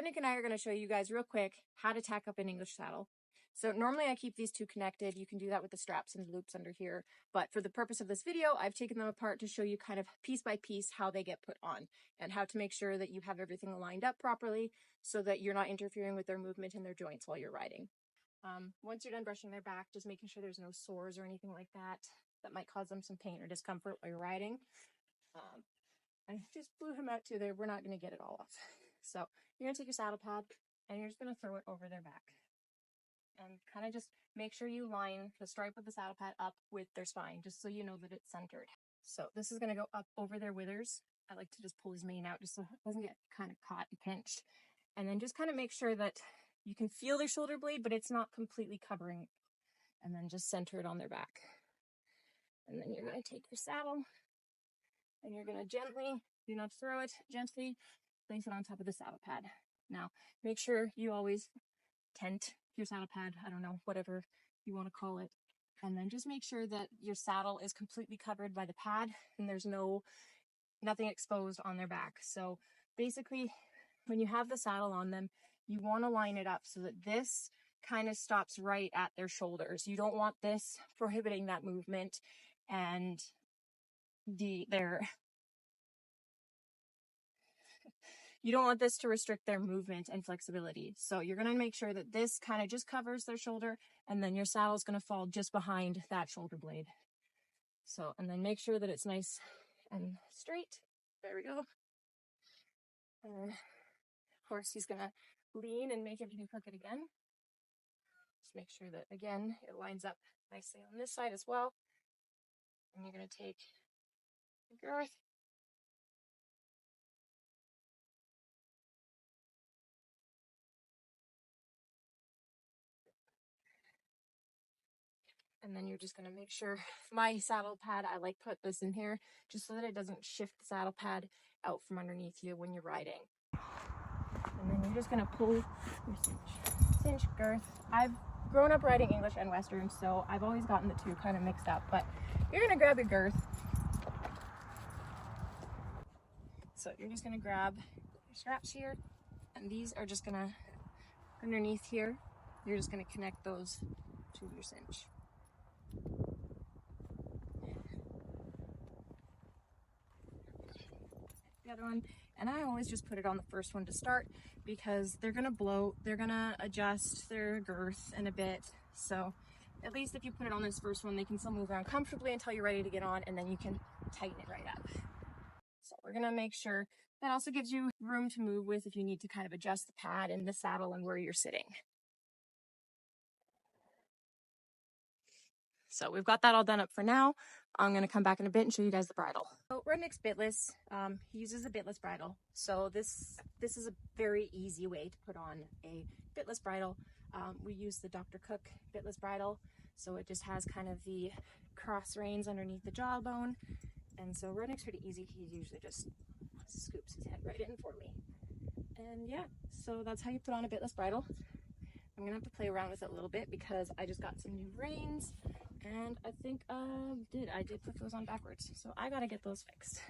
Rudnik and I are going to show you guys real quick how to tack up an English saddle. So normally I keep these two connected. You can do that with the straps and loops under here. But for the purpose of this video, I've taken them apart to show you kind of piece by piece how they get put on and how to make sure that you have everything lined up properly so that you're not interfering with their movement in their joints while you're riding. Once you're done brushing their back, just making sure there's no sores or anything like that that might cause them some pain or discomfort while you're riding. I just blew him out too there. We're not going to get it all off. So you're going to take your saddle pad and you're just going to throw it over their back. And kind of just make sure you line the stripe of the saddle pad up with their spine, just so you know that it's centered. So this is going to go up over their withers. I like to just pull his mane out just so it doesn't get kind of caught and pinched. And then just kind of make sure that you can feel their shoulder blade, but it's not completely covering. And then just center it on their back. And then you're going to take your saddle and you're going to gently, do not throw it, gently place it on top of the saddle pad. Now, make sure you always tent your saddle pad, I don't know, whatever you want to call it. And then just make sure that your saddle is completely covered by the pad and there's nothing exposed on their back. So basically, when you have the saddle on them, you want to line it up so that this kind of stops right at their shoulders. You don't want this prohibiting that movement and you don't want this to restrict their movement and flexibility. So you're going to make sure that this kind of just covers their shoulder, and then your saddle is going to fall just behind that shoulder blade. So, and then make sure that it's nice and straight. There we go. And then, of course, he's going to lean and make everything crooked again. Just make sure that, again, it lines up nicely on this side as well. And you're going to take the girth. And then you're just going to make sure, my saddle pad, I like put this in here just so that it doesn't shift the saddle pad out from underneath you when you're riding. And then you're just going to pull your cinch girth. I've grown up riding English and Western, so I've always gotten the two kind of mixed up, but you're going to grab your girth. So you're just going to grab your straps here, and these are just going to, underneath here, you're just going to connect those to your cinch. The other one, and I always just put it on the first one to start because they're gonna bloat, they're gonna adjust their girth in a bit. So at least if you put it on this first one, they can still move around comfortably until you're ready to get on, and then you can tighten it right up. So we're gonna make sure that also gives you room to move with if you need to kind of adjust the pad and the saddle and where you're sitting. So we've got that all done up for now. I'm going to come back in a bit and show you guys the bridle. So Rudnik's bitless. He uses a bitless bridle. So this is a very easy way to put on a bitless bridle. We use the Dr. Cook bitless bridle. So it just has kind of the cross reins underneath the jawbone. And so Rudnik's pretty easy. He usually just scoops his head right in for me. And yeah, so that's how you put on a bitless bridle. I'm going to have to play around with it a little bit because I just got some new reins. And I think I did put those on backwards, so I gotta get those fixed.